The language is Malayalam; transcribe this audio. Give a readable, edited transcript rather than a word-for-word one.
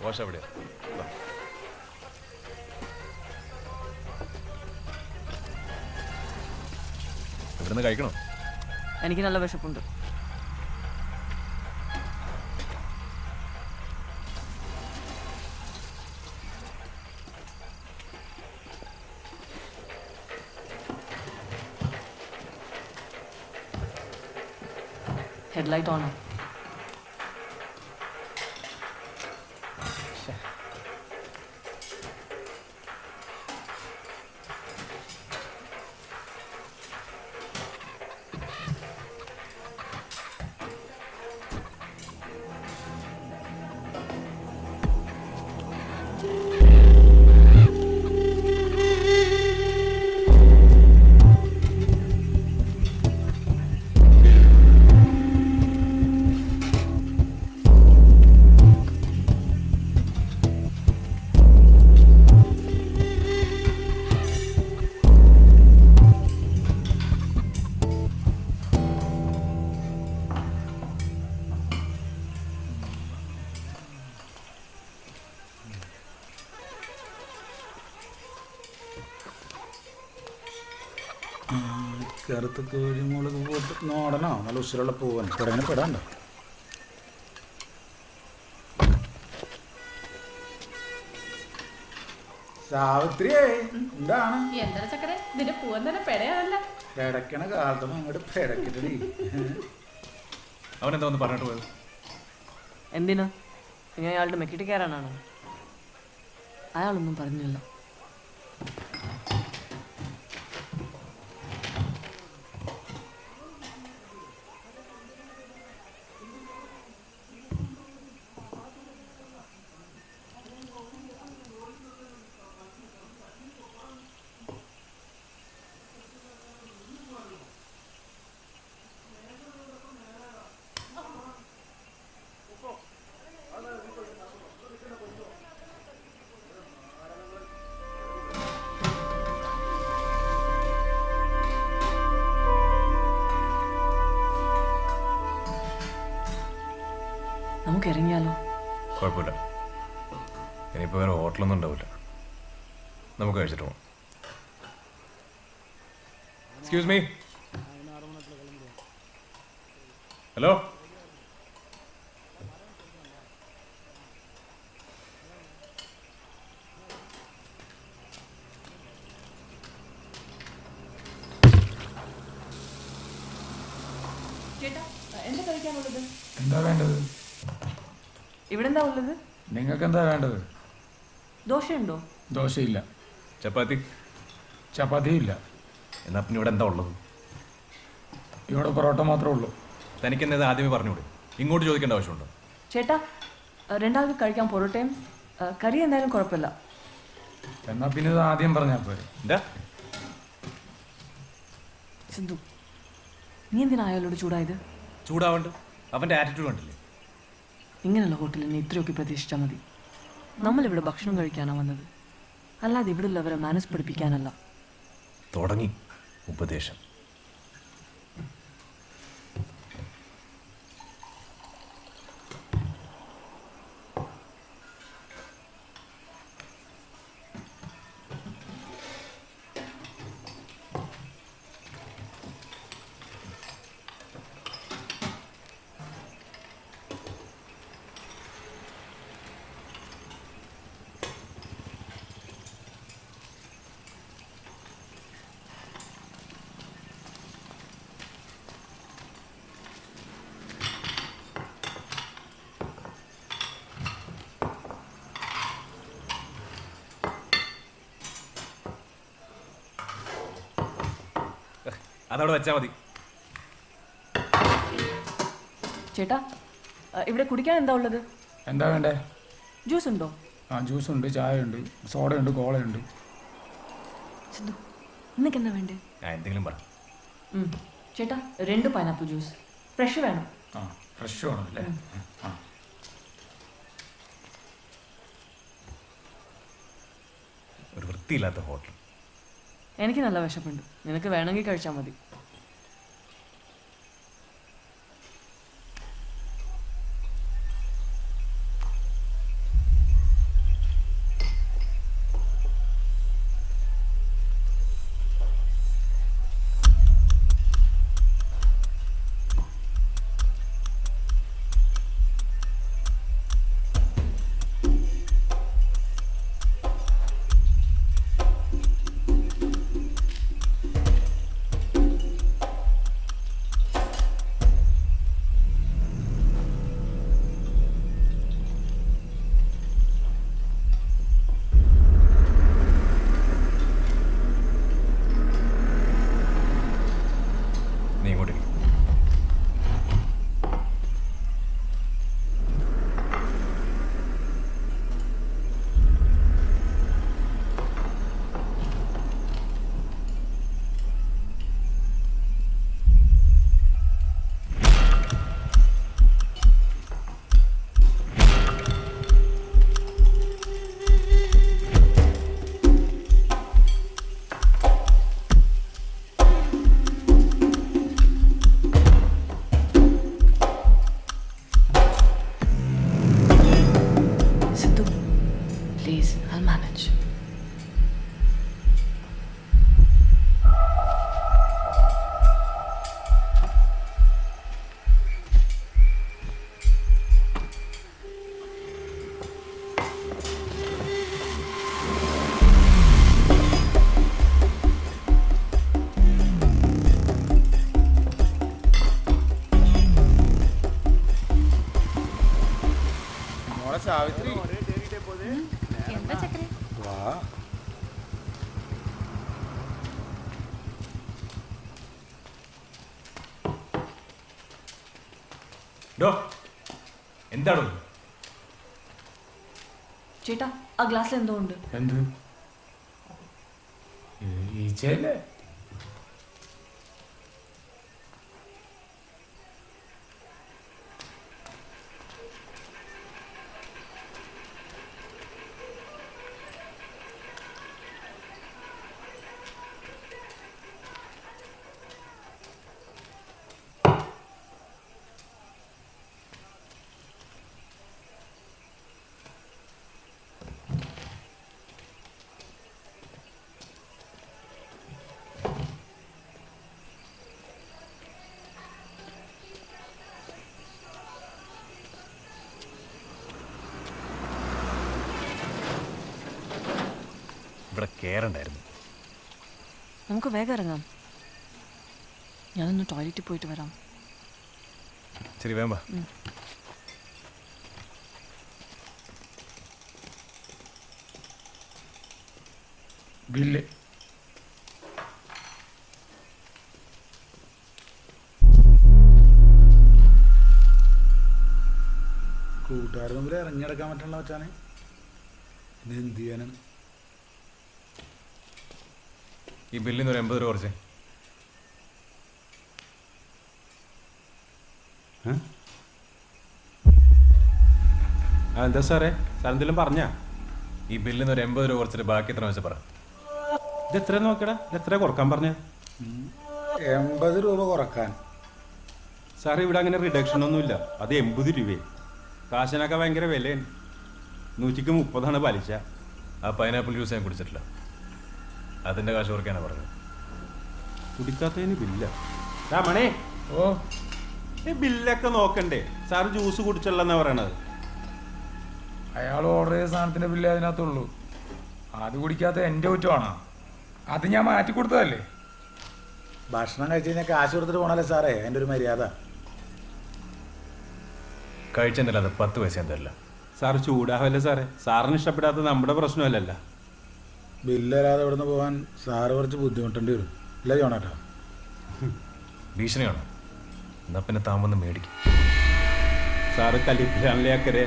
വാഷ് എവിടെയാ? ഇവിടുന്ന് കഴിക്കണോ? എനിക്ക് നല്ല വിശപ്പുണ്ട്. ഹെഡ്ലൈറ്റ് ഓണോ? കറുത്ത കോഴിമുളക് പോട്ട് നോടനോ നല്ല ഉശിരുള്ള പൂവൻ പെടങ്ങനെ പെടാണ്ടോ? സാവിത്രിയേ, എന്താണ് എന്താണ് ചക്കരെ ഇതിന്റെ പൂവൻ തന്നെ പെടയാണല്ല? പെടക്കണ കാലത്ത് അങ്ങോട്ട് പെടക്കിട്ടടി. അവനെന്താ ഒന്ന് പറഞ്ഞിട്ട് പോയത്? എന്തിനാ? ഇങ്ങനെ അയാളുടെ മെക്കിട്ട് കയറാനാണോ? അയാളൊന്നും പറഞ്ഞില്ല. നമുക്ക് ഇറങ്ങിയാലോ? കുഴപ്പമില്ല, ഇനിയിപ്പോൾ വേറെ ഹോട്ടലൊന്നും ഉണ്ടാവില്ല. നമുക്ക് കഴിച്ചിട്ട് പോകാം. Excuse me. ഹലോ, ചേട്ടാ എന്താ കഴിക്കാനുള്ളത്? എന്താ വേണ്ടത്? ഇവിടെ എന്താ ഉള്ളത്? നിങ്ങൾക്ക് എന്താ വേണ്ടത്? ദോശയുണ്ടോ? ദോശയില്ല. ചപ്പാത്തി? ചപ്പാത്തിയില്ല. എന്നാൽ പിന്നെ ഇവിടെ എന്താ ഉള്ളത്? ഇവിടെ പൊറോട്ട മാത്രമേ ഉള്ളൂ. തനിക്കെന്നത് ആദ്യമേ പറഞ്ഞുകൂടെ? ഇങ്ങോട്ട് ചോദിക്കേണ്ട ആവശ്യമുണ്ടോ? ചേട്ടാ, രണ്ടാൾക്ക് കഴിക്കാൻ പൊറോട്ടയും കറി എന്തായാലും കുഴപ്പമില്ല. എന്നാ പിന്നെ ഇത് ആദ്യം പറഞ്ഞാൽ പോരെ. എന്താ സിന്ധു, നീ എന്തിനാ അയാളോട് ചൂടായത്? ചൂടാവണ്ട്? അവൻ്റെ ആറ്റിറ്റ്യൂഡ് കണ്ടില്ലേ? ഇങ്ങനെയുള്ള ഹോട്ടലിൽ നീ ഇത്രയൊക്കെ പ്രതീക്ഷിച്ചാൽ മതി. നമ്മളിവിടെ ഭക്ഷണം കഴിക്കാനാണ് വന്നത്, അല്ലാതെ ഇവിടെ ഉള്ളവരെ മാനസ് പഠിപ്പിക്കാനല്ല. തുടങ്ങി ഉപദേശം. അതവിടെ വെച്ചാൽ മതി. ചേട്ടാ, ഇവിടെ കുടിക്കാൻ എന്താ ഉള്ളത്? എന്താ വേണ്ടേ? ജ്യൂസ് ഉണ്ടോ? ആ, ജ്യൂസുണ്ട്, ചായ ഉണ്ട്, സോഡയുണ്ട്, കോളയുണ്ട്. സിന്ധു, നിനക്ക് എന്താ വേണ്ടേ? എന്തെങ്കിലും പറ. ചേട്ടാ, 2 പൈനാപ്പിൾ ജ്യൂസ്, ഫ്രഷ് വേണം. ആ, ഫ്രഷ് വേണം അല്ലേ? ആ, ഒരു വൃത്തിയില്ലാത്ത ഹോട്ടൽ. എനിക്ക് നല്ല വിശപ്പുണ്ട്, നിനക്ക് വേണമെങ്കിൽ കഴിച്ചാൽ മതി. Please I manage. മോളെ സാവിത്രി എന്താ ചക്കരെ? വാ. ഡോ എന്താണോ ചേട്ടാ ആ ഗ്ലാസ്സിൽ എന്തോ ഉണ്ട്. എന്ത് ഈച്ചയല്ലേ? ഇവിടെ കേറണ്ടായിരുന്നു. നമുക്ക് വേഗം ഇറങ്ങാം. ഞാനൊന്ന് ടോയ്ലറ്റിൽ പോയിട്ട് വരാം. ശരി വേമ്പ. ബില്ല് കൂട്ടുകാരുടെ മുമ്പിൽ ഇറങ്ങിയെടുക്കാൻ പറ്റണല്ലോ വെച്ചാണ്. ഇനി എന്ത് ചെയ്യാനാണ്? ഈ ബില്ലിന്ന് ഒരു 80 രൂപ കുറച്ചേ. എന്താ സാറേ, സാർ എന്തെങ്കിലും പറഞ്ഞാ? ഈ ബില്ലിന്ന് ഒരു 80 രൂപ കുറച്ചിട്ട് ബാക്കി എത്ര വെച്ചാൽ പറ. ഇത് എത്ര നോക്കടാ, ഇത് എത്ര കുറക്കാൻ പറഞ്ഞ? 80 രൂപ കുറക്കാൻ. സാർ ഇവിടെ അങ്ങനെ റിഡക്ഷൻ ഒന്നുമില്ല. അത് 80 രൂപയെ. കാശിനൊക്കെ ഭയങ്കര വിലയാണ്. 130 പലിശ. ആ പൈനാപ്പിൾ ജ്യൂസ് ഞാൻ കുടിച്ചിട്ടില്ല. അതിൻ്റെ കാശ് കുറയ്ക്കാനാണ് പറഞ്ഞത്. കുടിക്കാത്തതിന് ബില്ല. മണേ, ഓ ഈ ബില്ലൊക്കെ നോക്കണ്ടേ? സാർ ജ്യൂസ് കുടിച്ചല്ലെന്നാ പറയണത്. അയാൾ ഓർഡർ ചെയ്ത സാധനത്തിന്റെ ബില്ല് അതിനകത്തുള്ളൂ. അത് കുടിക്കാത്ത എൻ്റെ കുറ്റമാണോ? അത് ഞാൻ മാറ്റി കൊടുത്തതല്ലേ. ഭക്ഷണം കഴിച്ച് കഴിഞ്ഞാൽ കാശ് കൊടുത്തിട്ട് പോണല്ലേ സാറേ, എൻ്റെ ഒരു മര്യാദ. കഴിച്ചെന്നില്ല, അത് 10 പൈസ എന്തല്ല. സാർ ചൂടാവല്ലേ സാറേ? സാറിന് ഇഷ്ടപ്പെടാത്ത നമ്മുടെ പ്രശ്നമല്ലല്ലോ. ബില്ലല്ലാതെ ഇവിടെ നിന്ന് പോകാൻ സാറ് കുറച്ച് ബുദ്ധിമുട്ടേണ്ടി വരും. ഇല്ല ജോണേട്ടാ? ഭീഷണിയാണോ? എന്നാ പിന്നെ താൻ വന്ന് മേടിക്കും. സാറ് കലിപ്പിലാണല്ലേ അക്കരെ.